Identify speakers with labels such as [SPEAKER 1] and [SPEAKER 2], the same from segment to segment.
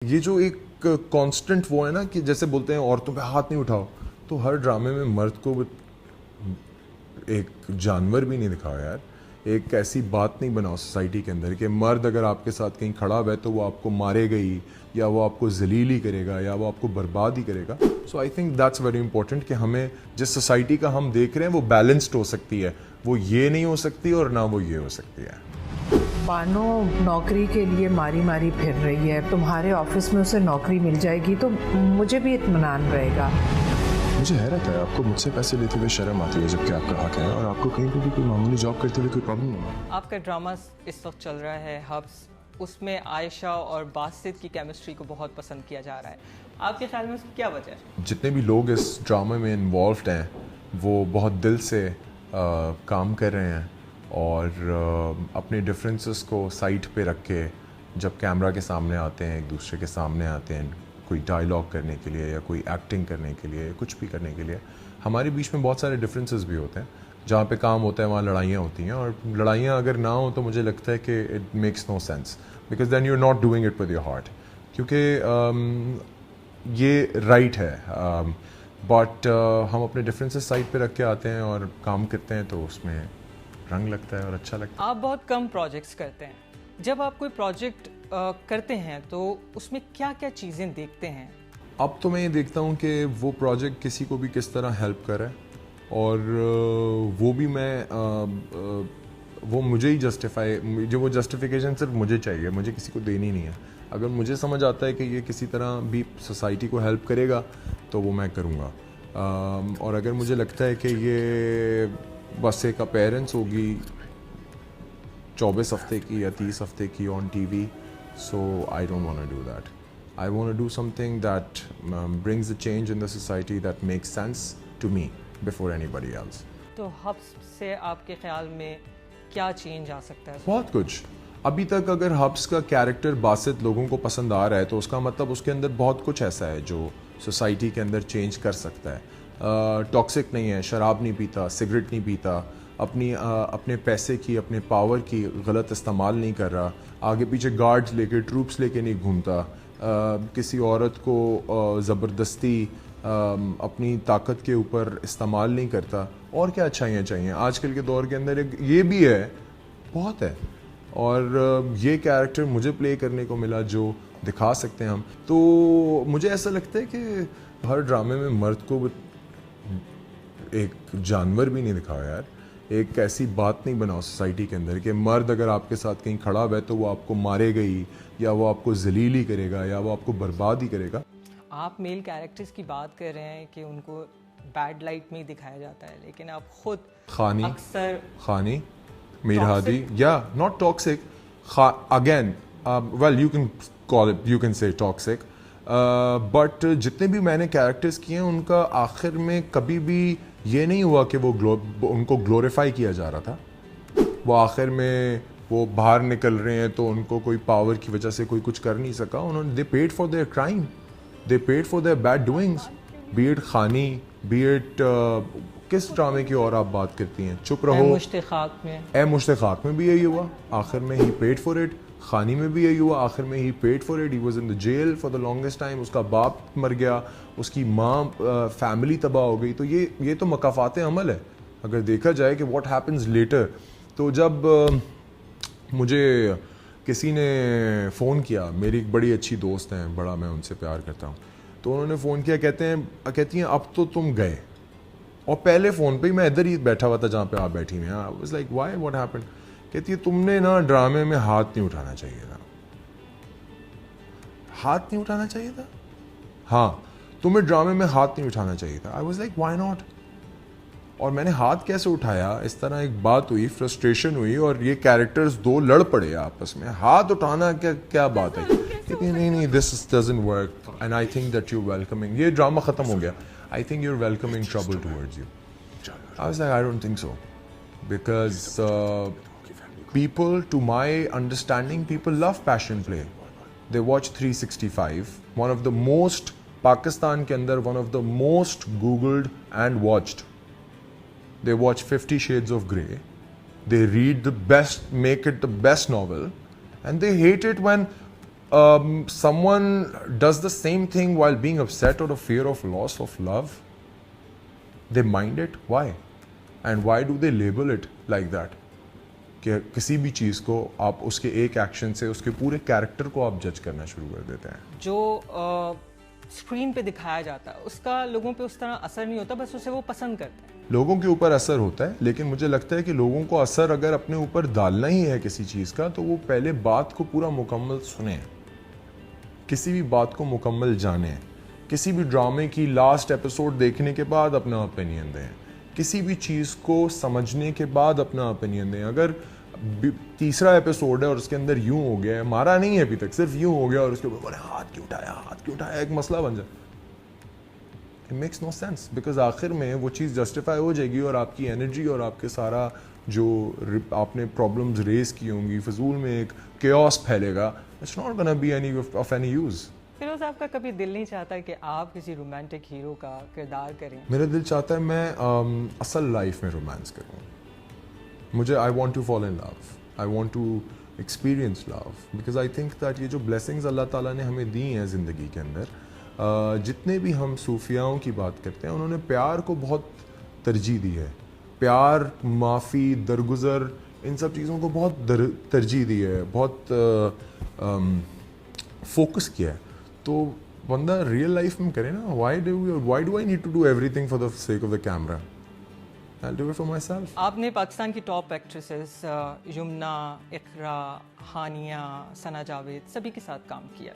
[SPEAKER 1] یہ جو ایک کانسٹنٹ وہ ہے نا کہ جیسے بولتے ہیں عورتوں پہ ہاتھ نہیں اٹھاؤ، تو ہر ڈرامے میں مرد کو ایک جانور بھی نہیں دکھاؤ یار. ایک ایسی بات نہیں بناؤ سوسائٹی کے اندر کہ مرد اگر آپ کے ساتھ کہیں کھڑا ہوا ہے تو وہ آپ کو مارے گا ہی، یا وہ آپ کو ذلیل ہی کرے گا، یا وہ آپ کو برباد ہی کرے گا. So I think that's very important کہ ہمیں جس سوسائٹی کا ہم دیکھ رہے ہیں وہ بیلنسڈ ہو سکتی ہے، وہ یہ نہیں ہو سکتی اور نہ وہ یہ ہو سکتی ہے.
[SPEAKER 2] بانو نوکری کے لیے ماری ماری پھر رہی ہے، تمہارے آفس میں اسے نوکری مل جائے گی تو مجھے بھی اطمینان رہے گا.
[SPEAKER 3] مجھے حیرت ہے آپ کو مجھ سے پیسے لیتے ہوئے شرم آتی ہے جبکہ آپ کا حق ہے، اور آپ کو کہیں پہ بھی کوئی معمولی جاب کرتے ہوئے کوئی پرابلم نہیں ہے.
[SPEAKER 4] آپ کا ڈرامہ اس وقت چل رہا ہے ہبس، اس میں عائشہ اور باسط کی کیمسٹری کو بہت پسند کیا جا رہا ہے. آپ کے خیال میں اس کی کیا وجہ ہے؟
[SPEAKER 1] جتنے بھی لوگ اس ڈرامے میں انوالوڈ ہیں وہ بہت دل سے کام کر رہے ہیں، اور اپنے ڈفرینسز کو سائڈ پہ رکھ کے جب کیمرہ کے سامنے آتے ہیں، ایک دوسرے کے سامنے آتے ہیں کوئی ڈائلاگ کرنے کے لیے یا کوئی ایکٹنگ کرنے کے لیے، کچھ بھی کرنے کے لیے. ہمارے بیچ میں بہت سارے ڈفرینسز بھی ہوتے ہیں. جہاں پہ کام ہوتا ہے وہاں لڑائیاں ہوتی ہیں، اور لڑائیاں اگر نہ ہوں تو مجھے لگتا ہے کہ it makes no sense, because then you are not doing it with your heart. کیونکہ یہ رائٹ ہے، بٹ ہم اپنے ڈفرینسز سائڈ پہ رکھ کے آتے ہیں اور کام کرتے ہیں تو اس میں رنگ لگتا ہے اور اچھا لگتا ہے.
[SPEAKER 4] آپ بہت کم پروجیکٹس کرتے ہیں، جب آپ کوئی پروجیکٹ کرتے ہیں تو اس میں کیا کیا چیزیں دیکھتے ہیں؟
[SPEAKER 1] اب تو میں یہ دیکھتا ہوں کہ وہ پروجیکٹ کسی کو بھی کس طرح ہیلپ کرے، اور وہ بھی میں وہ مجھے ہی جسٹیفائی، جو وہ جسٹیفیکیشن صرف مجھے چاہیے، مجھے کسی کو دینی نہیں ہے. اگر مجھے سمجھ آتا ہے کہ یہ کسی طرح بھی سوسائٹی کو ہیلپ کرے گا تو وہ میں کروں گا. اور اگر مجھے لگتا ہے کہ یہ بس ایک اپیرنس ہوگی 24 ہفتے کی یا 30 ہفتے کی on TV, so I don't want to do that. I want to do something that brings a change in the society that makes sense to me before anybody else.
[SPEAKER 4] تو hubs سے آپ کے خیال میں کیا change آ سکتا ہے؟
[SPEAKER 1] بہت کچھ. ابھی تک اگر ہبس کا کیریکٹر باسط لوگوں کو پسند آ رہا ہے تو اس کا مطلب اس کے اندر بہت کچھ ایسا ہے جو سوسائٹی کے اندر چینج کر سکتا ہے. ٹاکسک نہیں ہے، شراب نہیں پیتا، سگریٹ نہیں پیتا، اپنے پیسے کی، اپنے پاور کی غلط استعمال نہیں کر رہا، آگے پیچھے گارڈز لے کے، ٹروپس لے کے نہیں گھومتا، کسی عورت کو زبردستی اپنی طاقت کے اوپر استعمال نہیں کرتا. اور کیا اچھائیاں چاہیے آج کل کے دور کے اندر؟ ایک یہ بھی ہے، بہت ہے. اور یہ کیریکٹر مجھے پلے کرنے کو ملا جو دکھا سکتے ہیں ہم. تو مجھے ایسا لگتا ہے کہ ہر ڈرامے میں مرد کو ایک جانور بھی نہیں دکھاؤ یار. ایک ایسی بات نہیں بناؤ سوسائٹی کے اندر کہ مرد اگر آپ کے ساتھ کہیں کھڑا ہوا ہے تو وہ آپ کو مارے گا ہی، یا وہ آپ کو ذلیل ہی کرے گا، یا وہ آپ کو برباد ہی کرے گا.
[SPEAKER 4] آپ میل کیریکٹرز کی بات کر رہے ہیں کہ ان کو بیڈ لائٹ میں ہی دکھایا جاتا ہے، لیکن آپ خود اکثر
[SPEAKER 1] خانی میر ہادی یا not toxic again well you can call it, you can say toxic, but جتنے بھی میں نے کیریکٹرز کیے ہیں ان کا آخر میں کبھی بھی یہ نہیں ہوا کہ وہ ان کو گلوریفائی کیا جا رہا تھا. وہ آخر میں وہ باہر نکل رہے ہیں تو ان کو کوئی پاور کی وجہ سے کوئی کچھ کر نہیں سکا. انہوں نے they paid for their crime, they paid for their bad doings, be it Khaani, be it کس ڈرامے کی اور آپ بات کرتی ہیں؟ چپ رہو،
[SPEAKER 4] مشتخاق میں،
[SPEAKER 1] اے مشتخاق میں بھی یہی ہوا، آخر میں ہی پیڈ فار اٹ. خانی میں بھی یہی ہوا، آخر میں ہی paid for it. He was in the jail for the longest time. اس کا باپ مر گیا، اس کی ماں، فیملی تباہ ہو گئی. تو یہ تو مکافات عمل ہے اگر دیکھا جائے کہ واٹ ہیپنز لیٹر. تو جب مجھے کسی نے فون کیا، میری ایک بڑی اچھی دوست ہیں، بڑا میں ان سے پیار کرتا ہوں، تو انہوں نے فون کیا، کہتی ہیں اب تو تم گئے. اور پہلے فون پہ ہی میں ادھر ہی بیٹھا ہوا تھا جہاں پہ آپ بیٹھی ہیں. آئی was like why, what happen? کہتی ہے تم نے نا ڈرامے میں ہاتھ نہیں اٹھانا چاہیے تھا. ہاتھ نہیں اٹھانا چاہیے تھا؟ ہاں، تمہیں ڈرامے میں ہاتھ نہیں اٹھانا چاہیے تھا. آئی واز لائک وائی ناٹ؟ اور میں نے ہاتھ کیسے اٹھایا؟ اس طرح ایک بات ہوئی، فرسٹریشن ہوئی، اور یہ کیریکٹرز دو لڑ پڑے آپس میں. ہاتھ اٹھانا کیا بات ہے؟ کہتی نہیں، this doesn't work and I think that you welcoming. یہ ڈرامہ ختم ہو گیا. I think you are welcoming trouble towards you. I was like I don't think so, because people, to my understanding, people love passion play. They watch 365, one of the most, Pakistan ke andar one of the most googled and watched. They watch 50 Shades of Grey. They read the best, make it the best novel, and they hate it when someone does the same thing while being upset or a fear of loss of love, they mind it. Why? And why do they label it like that? کہ کسی بھی چیز کو آپ اس کے ایک action سے اس کے پورے کیریکٹر کو آپ جج کرنا شروع کر دیتے ہیں.
[SPEAKER 4] جو اسکرین پہ دکھایا جاتا ہے اس کا لوگوں پہ اس طرح اثر نہیں ہوتا, بس اسے وہ پسند کرتے ہیں.
[SPEAKER 1] لوگوں کے اوپر اثر ہوتا ہے, لیکن مجھے لگتا ہے کہ لوگوں کو اثر اگر اپنے اوپر ڈالنا ہی ہے کسی چیز کا, تو وہ پہلے بات کو پورا مکمل سنیں, کسی بھی بات کو مکمل جانیں, کسی بھی ڈرامے کی لاسٹ ایپیسوڈ دیکھنے کے بعد اپنا اوپینین دیں, کسی بھی چیز کو سمجھنے کے بعد اپنا اوپینین دیں. اگر تیسرا ایپیسوڈ ہے اور اس کے اندر یوں ہو گیا ہے, مارا نہیں ہے ابھی تک, صرف یوں ہو گیا اور اس کے اوپر بولے ہاتھ کیوں اٹھایا, ایک مسئلہ بن جائے. It makes no sense, because آخر میں وہ چیز جسٹیفائی ہو جائے گی اور آپ کی انرجی اور آپ کے سارا جو آپ نے پرابلمز ریز کی ہوں گی فضول میں ایک کیوس پھیلے گا. It's not gonna be any of any use.
[SPEAKER 4] Feroze آپ کا کبھی دل نہیں چاہتا کہ آپ کسی رومانٹک ہیرو کا کردار کریں؟
[SPEAKER 1] میرا دل چاہتا ہے میں اصل لائف میں رومانس کروں. مجھے I want to fall in love, I want to experience love, because I think that یہ جو بلیسنگز اللہ تعالیٰ نے ہمیں دی ہیں زندگی کے اندر, جتنے بھی ہم صوفیاؤں کی بات کرتے ہیں انہوں نے پیار کو بہت ترجیح دی ہے. پیار, معافی, درگزر, ان سب چیزوں کو بہت ترجیح دی ہے, بہت فوکس کیا ہے. تو بندہ ریئل لائف میں کرے نا. Why do I need to do everything for the sake of the camera? I'll do it for myself.
[SPEAKER 4] آپ نے پاکستان کی ٹاپ ایکٹریسز یمنا, اقرا, ہانیہ, ثنا جاوید سبھی کے ساتھ کام کیا.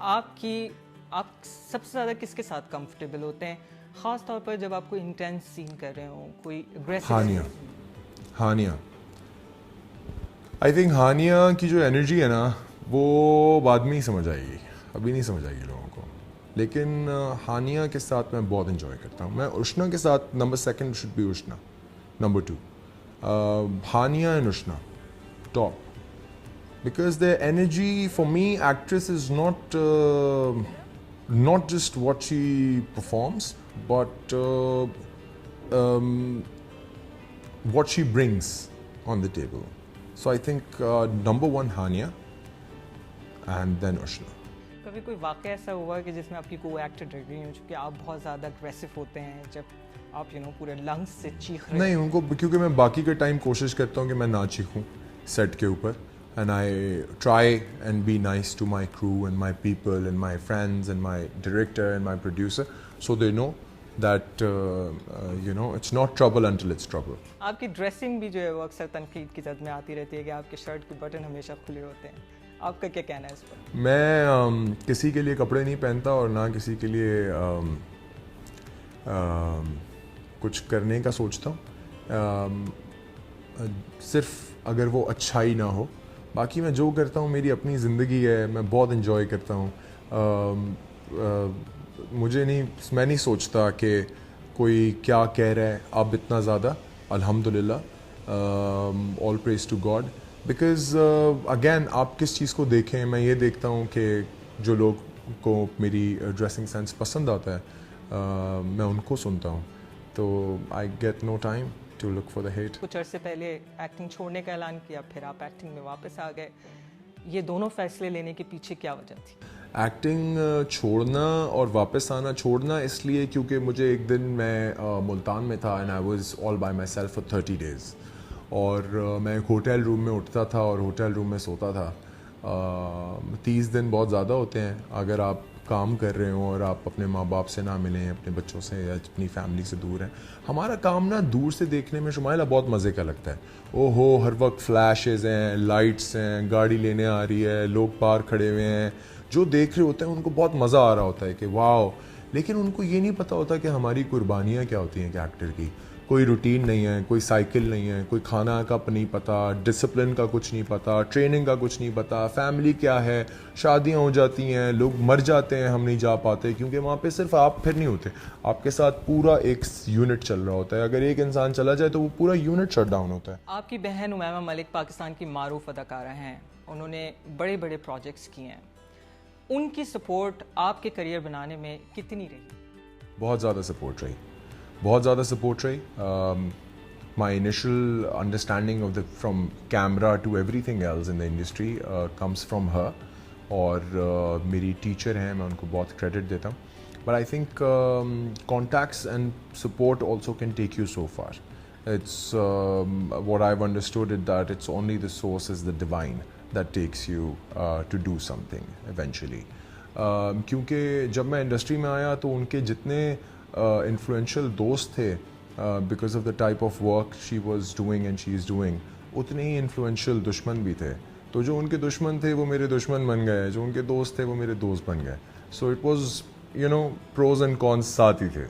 [SPEAKER 4] آپ سب سے زیادہ کس کے ساتھ کمفرٹیبل ہوتے ہیں, خاص طور پر جب آپ کوئی انٹینس سین کر رہے ہوں, کوئی aggressive?
[SPEAKER 1] Hania. I think Hania کی جو انرجی ہے نا وہ بعد میں ہی سمجھ آئے گی, ابھی نہیں سمجھ آئے گی لوگوں کو. لیکن ہانیہ کے ساتھ میں بہت انجوائے کرتا ہوں. میں اشنا کے ساتھ number 2 should be Ushna, number 2 Hania and Ushna top, because the energy for me actress is not just what she performs, but what she brings on the table. So I think number 1 Hania and then Ushna.
[SPEAKER 4] کبھی کوئی واقعہ ایسا ہوا کہ جس میں آپ کی کوئی ایکٹر ڈر گئی ہو, چونکہ آپ بہت زیادہ اگریسو ہوتے ہیں جب آپ پورے لنگس سے چیخ رہے ہیں؟
[SPEAKER 1] نہیں, ان کو کیونکہ میں باقی کے ٹائم کوشش کرتا ہوں کہ میں نہ چیخوں سیٹ کے اوپر, and I try and be nice to my crew and my people and my friends and my director and my producer, so they know that it's not trouble until it's trouble.
[SPEAKER 4] آپ کی dressing بھی جو ہے وہ اکثر تنقید کی زد میں آتی رہتی ہے کہ آپ کے شرٹ کے بٹن ہمیشہ کھلے ہوتے ہیں. آپ کا کیا کہنا ہے اس پر؟
[SPEAKER 1] میں کسی کے لیے کپڑے نہیں پہنتا اور نہ کسی کے لیے کچھ کرنے کا سوچتا ہوں, صرف اگر وہ اچھائی نہ ہو. باقی میں جو کرتا ہوں میری اپنی زندگی ہے, میں بہت انجوائے کرتا ہوں. میں نہیں سوچتا کہ کوئی کیا کہہ رہا ہے اب اتنا زیادہ. الحمدللہ, آل پریز ٹو گاڈ. بیکاز اگین آپ کس چیز کو دیکھیں, میں یہ دیکھتا ہوں کہ جو لوگ کو میری ڈریسنگ سینس پسند آتا ہے میں ان کو سنتا ہوں, تو I get no time to look for the hate.
[SPEAKER 4] کچھ عرصے پہلے ایکٹنگ چھوڑنے کا اعلان کیا, پھر آپ ایکٹنگ میں واپس آ گئے. یہ دونوں فیصلے لینے کے پیچھے کیا وجہ تھی؟
[SPEAKER 1] ایکٹنگ چھوڑنا اور واپس آنا. چھوڑنا اس لیے کیونکہ مجھے ایک دن میں ملتان میں تھا, and I was all by my self for 30 days, اور میں ایک ہوٹل روم میں اٹھتا تھا اور ہوٹل روم میں سوتا تھا. 30 دن بہت زیادہ ہوتے ہیں اگر آپ کام کر رہے ہوں اور آپ اپنے ماں باپ سے نہ ملیں, اپنے بچوں سے یا اپنی فیملی سے دور ہیں. ہمارا کام نا دور سے دیکھنے میں شمائلہ بہت مزے کا لگتا ہے. او ہو, ہر وقت فلیشز ہیں, لائٹس ہیں, گاڑی لینے آ رہی ہے, لوگ پار کھڑے ہوئے ہیں, جو دیکھ رہے ہوتے ہیں ان کو بہت مزہ آ رہا ہوتا ہے کہ واو. لیکن ان کو یہ نہیں پتہ ہوتا کہ ہماری قربانیاں کیا ہوتی ہیں کہ ایکٹر کی. کوئی روٹین نہیں ہے, کوئی سائیکل نہیں ہے, کوئی کھانا کا نہیں پتہ, ڈسپلن کا کچھ نہیں پتہ, ٹریننگ کا کچھ نہیں پتہ, فیملی کیا ہے, شادیاں ہو جاتی ہیں, لوگ مر جاتے ہیں, ہم نہیں جا پاتے کیونکہ وہاں پہ صرف آپ پھر نہیں ہوتے, آپ کے ساتھ پورا ایک یونٹ چل رہا ہوتا ہے. اگر ایک انسان چلا جائے تو وہ پورا یونٹ شٹ ڈاؤن ہوتا ہے.
[SPEAKER 4] آپ کی بہن امیمہ ملک پاکستان کی معروف اداکارہ ہیں, انہوں نے بڑے بڑے پروجیکٹس کیے ہیں. ان کی سپورٹ آپ کے کریئر بنانے میں کتنی رہی؟
[SPEAKER 1] بہت زیادہ سپورٹ رہی, بہت زیادہ سپورٹ رہی. My initial understanding of from camera to everything else in the industry comes from her. اور میری ٹیچر ہیں, میں ان کو بہت کریڈٹ دیتا ہوں. But I think contacts and support also can take you so for. It's what I've understood it that it's only the source is the divine that takes you to do something eventually. کیونکہ جب میں industry میں آیا تو ان کے جتنے influential دوست تھے because of the type of work she was doing and she is doing, اتنے ہی انفلوئنشیل دشمن بھی تھے. تو جو ان کے دشمن تھے وہ میرے دشمن بن گئے, جو ان کے دوست تھے وہ میرے دوست بن گئے. So it was pros and cons ساتھ ہی تھے.